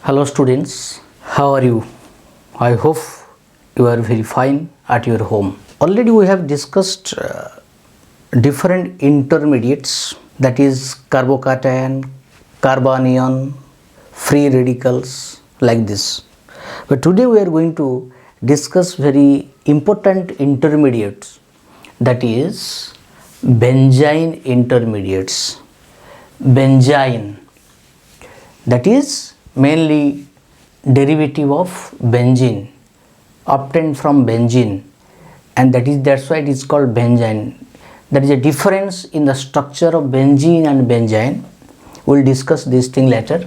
Hello students, how are you? I hope you are very fine at your home. Already we have discussed different intermediates, that is carbocation, carbanion, free radicals, like this. But today we are going to discuss very important intermediates, that is benzene intermediates. Benzene, that is mainly derivative of benzene, obtained from benzene, and that's why it is called benzene. There is a difference in the structure of benzene and benzene. We will discuss this thing later.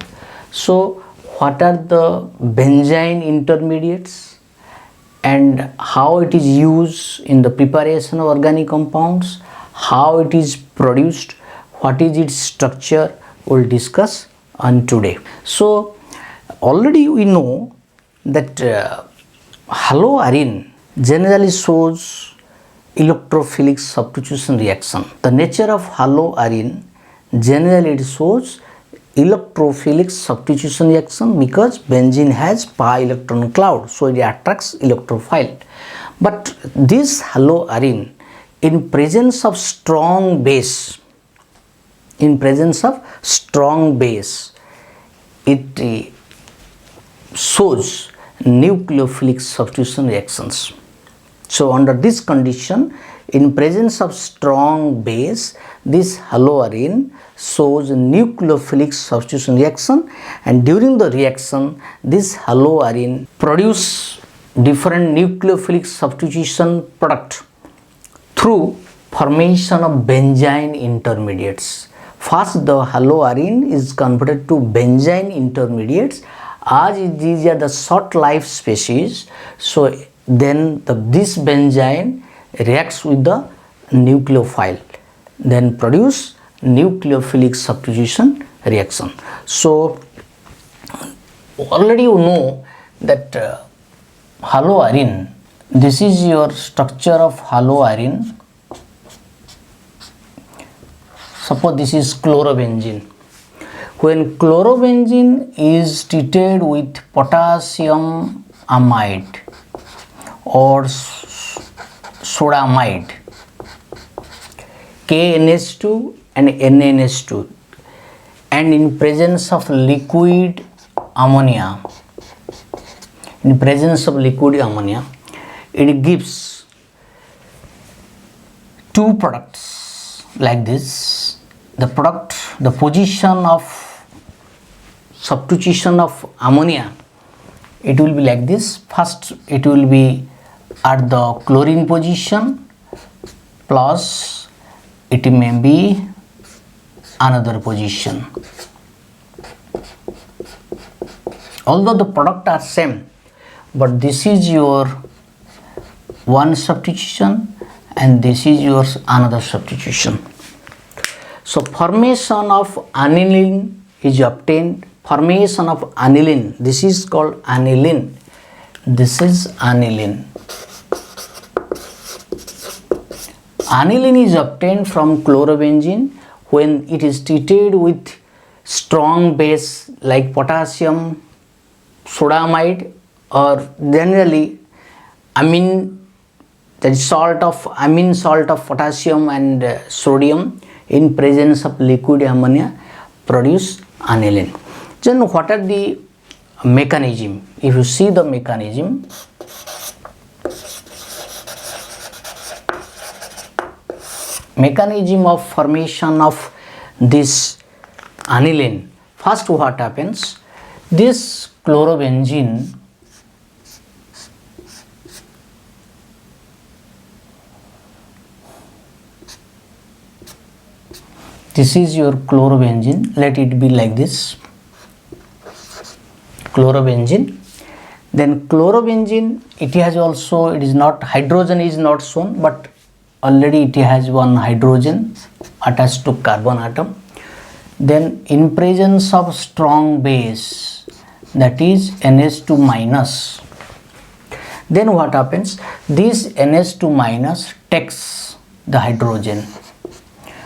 So what are the benzene intermediates and how it is used in the preparation of organic compounds, how it is produced, what is its structure, we will discuss on today. So already we know that haloarine generally shows electrophilic substitution reaction. The nature of haloarine generally it shows electrophilic substitution reaction because benzene has pi electron cloud, so it attracts electrophile. But this haloarine, in presence of strong base, it shows nucleophilic substitution reactions. So under this condition, in presence of strong base, this haloarine shows nucleophilic substitution reaction, and during the reaction this haloarine produce different nucleophilic substitution product through formation of benzene intermediates. First, the haloarine is converted to benzene intermediates. As these are the short life species, so then this benzene reacts with the nucleophile, then produce nucleophilic substitution reaction. So already you know that haloarine, this is your structure of haloarine. Suppose this is chlorobenzene. When chlorobenzene is treated with potassium amide or sodamide, KNH2 and NNH2, and in presence of liquid ammonia, it gives two products like this. The position of substitution of ammonia, it will be like this. First it will be at the chlorine position, plus it may be another position. Although the product are same, but this is your one substitution and this is your another substitution. So formation of aniline is obtained. Formation of aniline, this is called aniline. This is aniline. Aniline is obtained from chlorobenzene when it is treated with strong base like potassium, sodamide, or generally amine, that is amine salt of potassium and sodium in presence of liquid ammonia produce aniline. Then what are the mechanism? If you see the mechanism, of formation of this aniline, first what happens, this chlorobenzene this is your chlorobenzene, let it be like this, chlorobenzene. Then chlorobenzene, it has also, it is not, hydrogen is not shown, but already it has one hydrogen attached to carbon atom. Then in presence of strong base, that is NH2 minus, then what happens, this NH2 minus takes the hydrogen.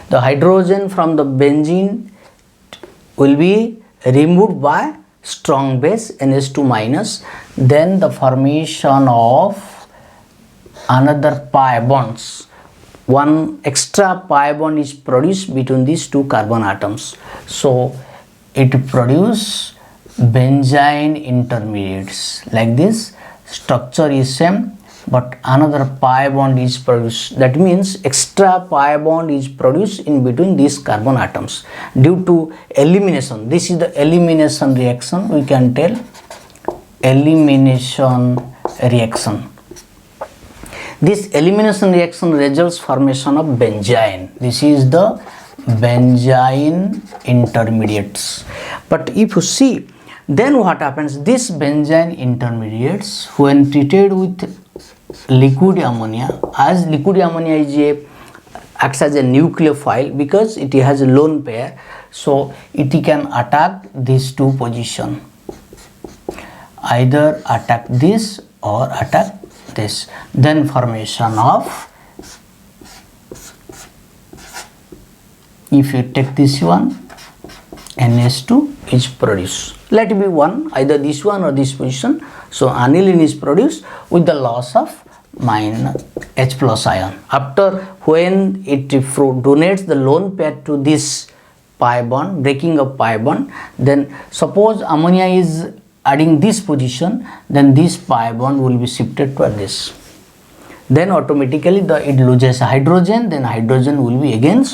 The hydrogen from the benzene will be removed by strong base NH2 minus, then the formation of another pi bonds. One extra pi bond is produced between these two carbon atoms. So it produces benzene intermediates. Like this, structure is same, but another pi bond is produced. That means extra pi bond is produced in between these carbon atoms due to elimination. This is the elimination reaction. We can tell elimination reaction. This elimination reaction results formation of benzene. This is the benzene intermediates. But if you see, then what happens? This benzene intermediates, when treated with liquid ammonia, as liquid ammonia is acts as a nucleophile because it has a lone pair, so it can attack these two positions, either attack this or attack this. Then formation of, if you take this one, NH2 is produced. Let it be one, either this one or this position. So aniline is produced with the loss of minus H plus ion. After when it donates the lone pair to this pi bond, breaking of pi bond, then suppose ammonia is adding this position, then this pi bond will be shifted to this. Then automatically it loses hydrogen, then hydrogen will be again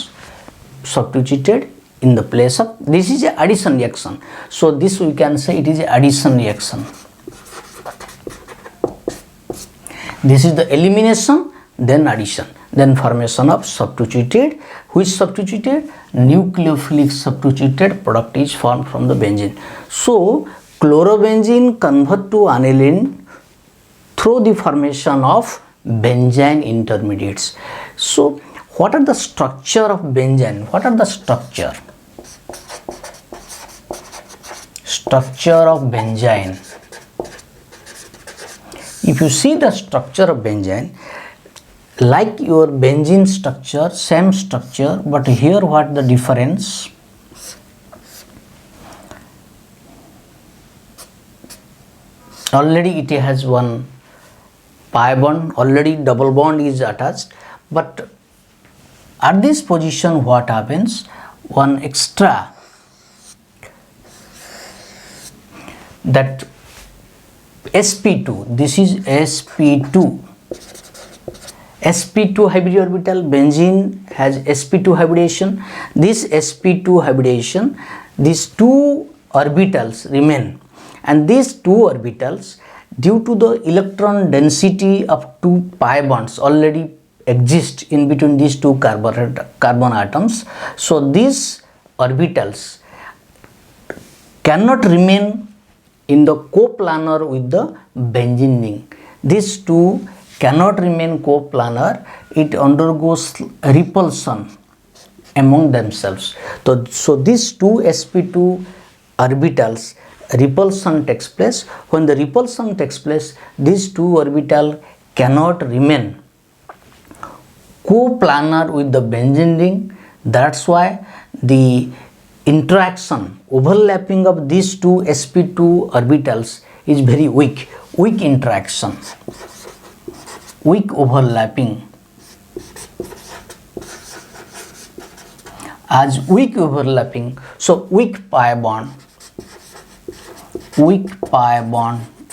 substituted in the place of, this is a addition reaction. So this we can say it is a addition reaction. This is the elimination, then addition, then formation of substituted. Which substituted? Nucleophilic substituted product is formed from the benzene. So chlorobenzene convert to aniline through the formation of benzene intermediates. So what are the structure of benzene? What are the structure of benzene? If you see the structure of benzene, like your benzene structure, same structure, but here what the difference? Already it has one pi bond, already double bond is attached, but at this position what happens? One extra, that sp2, this is sp2, sp2 hybrid orbital, benzene has sp2 hybridization. This sp2 hybridization, these two orbitals remain, and these two orbitals, due to the electron density of two pi bonds already exist in between these two carbon atoms, so these orbitals cannot remain in the coplanar with the benzene ring. These two cannot remain coplanar, it undergoes repulsion among themselves. So these two sp2 orbitals, repulsion takes place. When the repulsion takes place, these two orbitals cannot remain coplanar with the benzene ring. That's why the interaction, overlapping of these two sp2 orbitals is very weak interaction, weak overlapping. As weak overlapping, so weak pi bond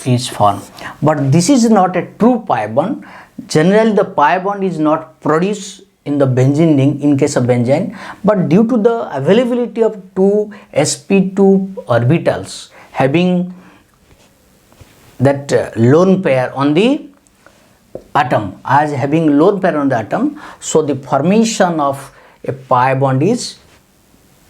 is formed. But this is not a true pi bond. Generally the pi bond is not produced in the benzene ring in case of benzene, but due to the availability of two sp2 orbitals having that lone pair on the atom, as having lone pair on the atom, so the formation of a pi bond is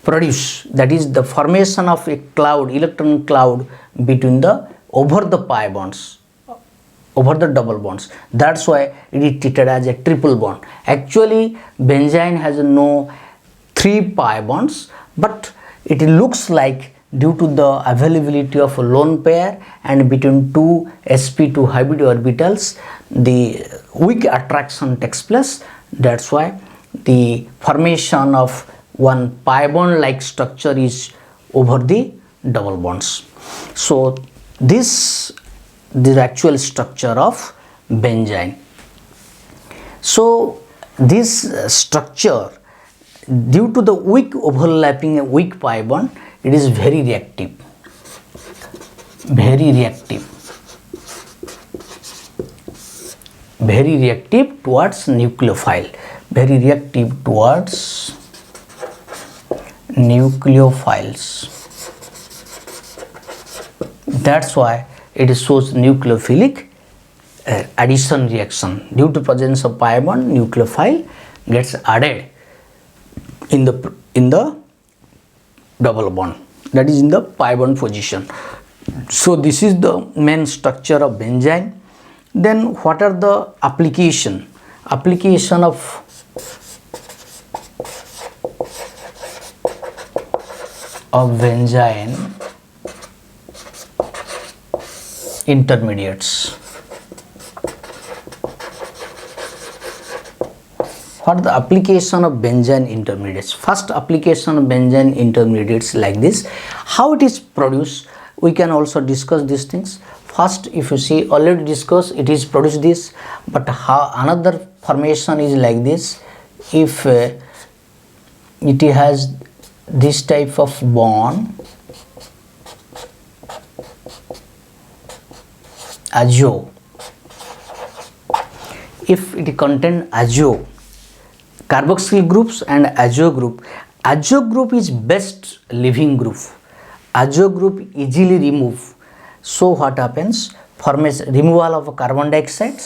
produced. That is the formation of a cloud, electron cloud between the, over the pi bonds, over the double bonds. That's why it is treated as a triple bond. Actually benzene has no 3 pi bonds, but it looks like due to the availability of a lone pair and between two sp2 hybrid orbitals, the weak attraction takes place. That's why the formation of one pi bond like structure is over the double bonds. So this the actual structure of benzene. So this structure, due to the weak overlapping, weak pi bond, it is very reactive, very reactive towards nucleophile, very reactive towards nucleophiles. That's why it shows nucleophilic addition reaction. Due to presence of pi bond, nucleophile gets added in the double bond, that is in the pi bond position. So this is the main structure of benzene. Then what are the application of benzene intermediates? What are the application of benzene intermediates? First application of benzene intermediates like this. How it is produced, we can also discuss these things. First, if you see, already discussed, it is produced this, but how another formation is like this. If it has this type of bond, azo, if it contains azo, carboxyl groups and azo group is best leaving group. Azo group easily remove. So what happens? Formation, removal of carbon dioxide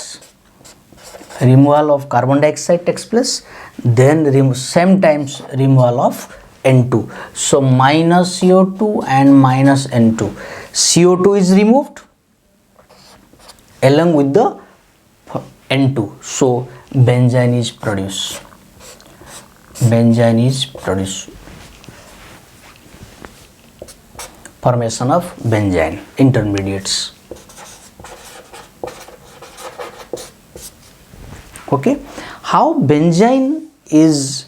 takes place. Then same times removal of N2. So minus CO2 and minus N2. CO2 is removed along with the N2. So benzene is produced. Formation of benzene intermediates. Okay, how benzene is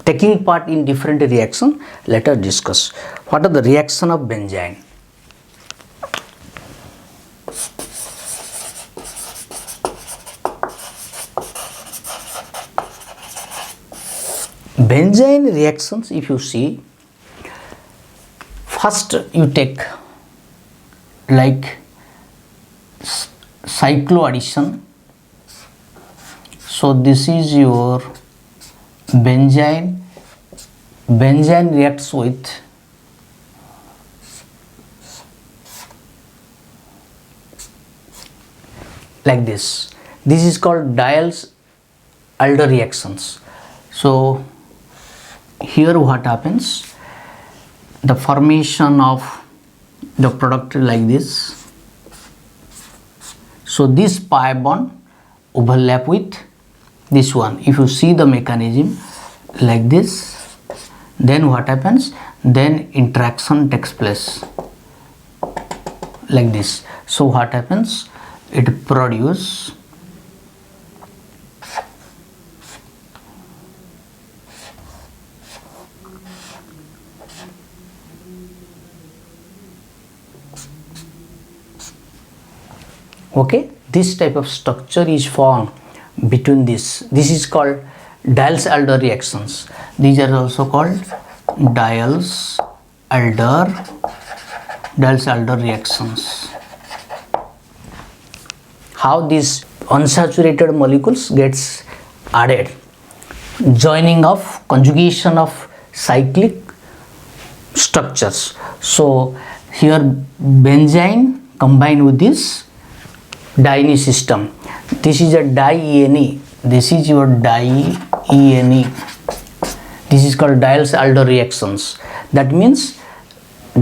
taking part in different reaction, let us discuss. What are the reaction of benzene? Benzene reactions, if you see, first you take like cycloaddition. So this is your benzene. Benzene reacts with like this. This is called Diels-Alder reactions. So here what happens? The formation of the product like this. So this pi bond overlap with this one. If you see the mechanism like this, then what happens? Then interaction takes place like this. So what happens? It produces okay, this type of structure is formed between this. This is called Diels-Alder reactions. These are also called Diels-Alder reactions. How these unsaturated molecules gets added? Joining of conjugation of cyclic structures. So here benzene combined with this diene system. This is a diene. This is your diene. This is called Diels-Alder reactions. That means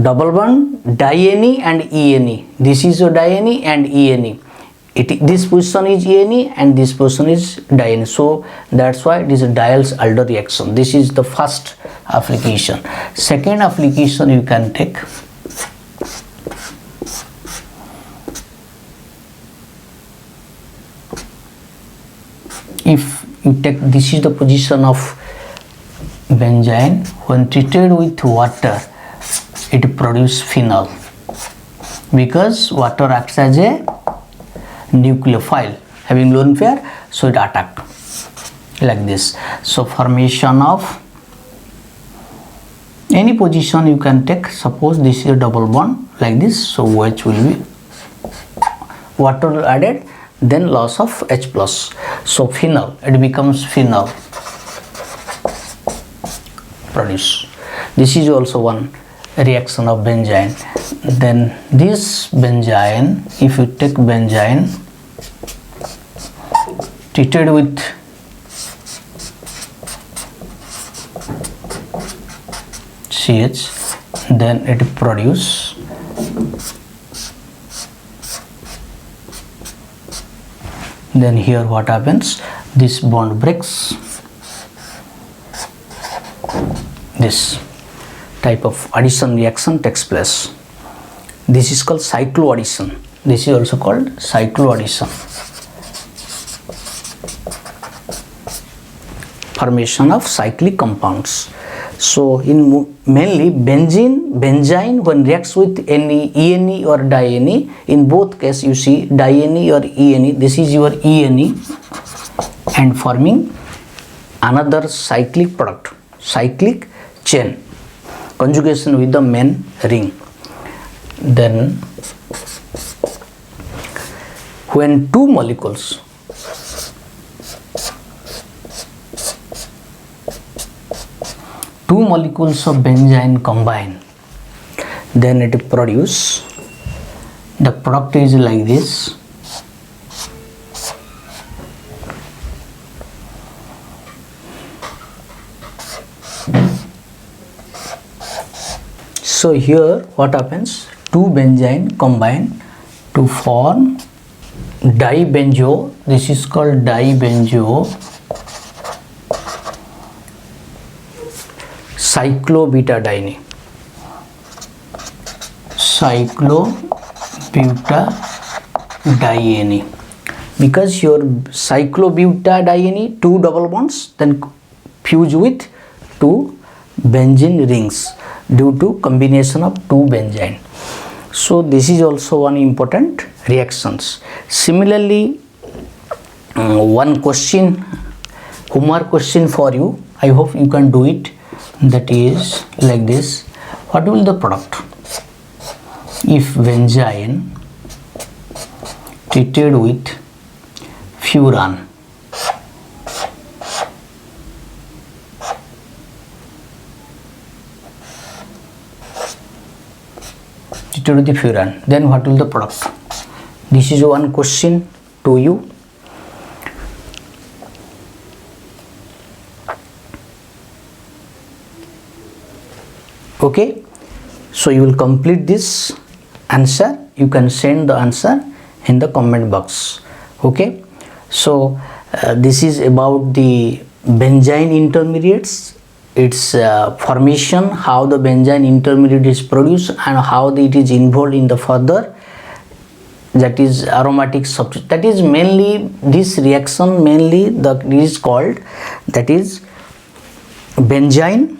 double bond diene and ene. This is your diene and ene. This position is ene and this position is diene. So that's why it is a Diels-Alder reaction. This is the first application. Second application you can take. If you take, this is the position of benzene when treated with water. it produce phenol, because water acts as a nucleophile having lone pair, so it attack like this. So formation of any position you can take, suppose this is a double bond like this, so OH will be water added, then loss of H plus, so phenol, it becomes phenol produce. This is also one reaction of benzene. Then this benzene, if you take benzene treated with CH, then it produce then here what happens, this bond breaks, this type of addition reaction takes place. This is called cycloaddition. This is also called cycloaddition. Formation of cyclic compounds. So in mainly benzene when reacts with any ENE or diene, in both cases you see diene or ENE, this is your ENE, and forming another cyclic product, cyclic chain, conjugation with the main ring. Then when two molecules of benzene combine, then it produce, the product is like this. So here what happens, two benzene combine to form dibenzo, this is called dibenzo cyclobutadiene, because your cyclobutadiene, two double bonds then fuse with two benzene rings due to combination of two benzene. So this is also one important reactions. Similarly, one question, homework question for you, I hope you can do it, that is like this. What will the product if benzene treated with furan? Treated with the furan, then what will the product? This is one question to you. Okay, so you will complete this answer, you can send the answer in the comment box. Okay, so this is about the benzene intermediates, its formation, how the benzene intermediate is produced, and how it is involved in the further, that is aromatic substitution. That is mainly this reaction, mainly the is called, that is benzene.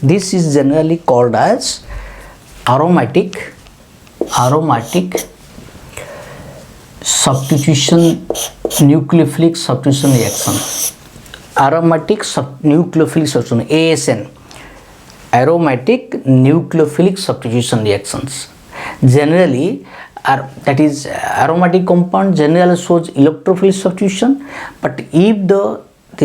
This is generally called as aromatic substitution, nucleophilic substitution reaction. Aromatic nucleophilic substitution, ASN, aromatic nucleophilic substitution reactions. Generally, that is aromatic compound generally shows electrophilic substitution, but if the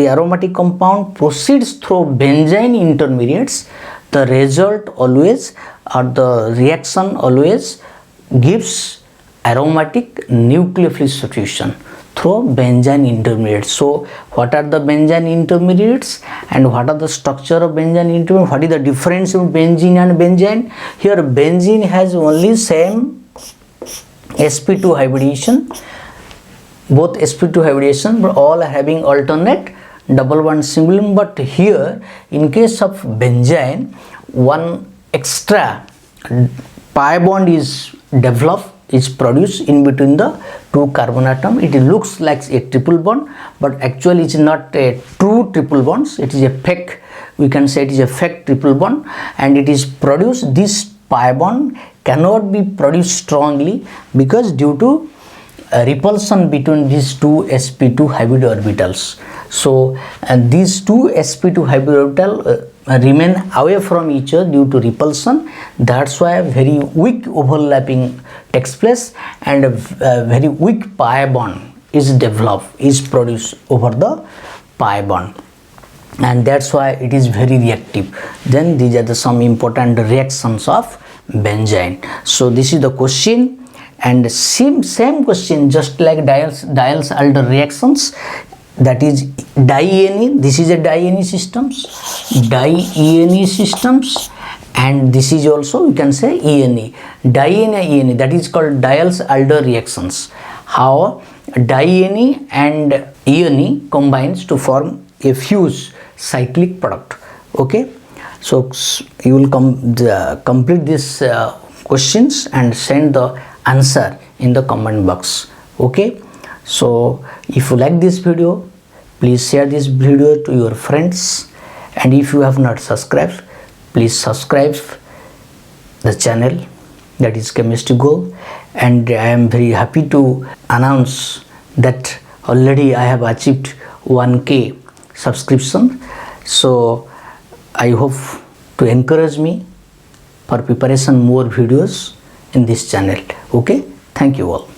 aromatic compound proceeds through benzene intermediates, the result always, or the reaction always gives aromatic nucleophilic substitution through benzene intermediates. So what are the benzene intermediates and what are the structure of benzene intermediates? What is the difference between benzene and benzene? Here benzene has only same sp2 hybridization, both sp2 hybridization, but all are having alternate double bond single bond. But here in case of benzene, one extra pi bond is developed, is produced in between the two carbon atom. It looks like a triple bond, but actually it is not a true triple bonds, it is a fake, we can say it is a fake triple bond, and it is produced, this pi bond cannot be produced strongly because due to repulsion between these two sp2 hybrid orbitals. So these two sp2 hybrid orbital remain away from each other due to repulsion. That's why very weak overlapping takes place and a very weak pi bond is developed, is produced over the pi bond, and that's why it is very reactive. Then these are the some important reactions of benzene. So this is the question, and same question just like Diels-Alder reactions, that is di-ene. This is a di-ene systems, and this is also you can say ene, di-ene, that is called Diels-Alder reactions. How di-ene and ene combines to form a fused cyclic product. Okay, so you will complete this questions and send the answer in the comment box. Okay, so if you like this video, please share this video to your friends, and if you have not subscribed, please subscribe the channel, that is Chemistry Go. And I am very happy to announce that already I have achieved 1K subscription. So I hope to encourage me for preparation more videos in this channel. Okay, thank you all.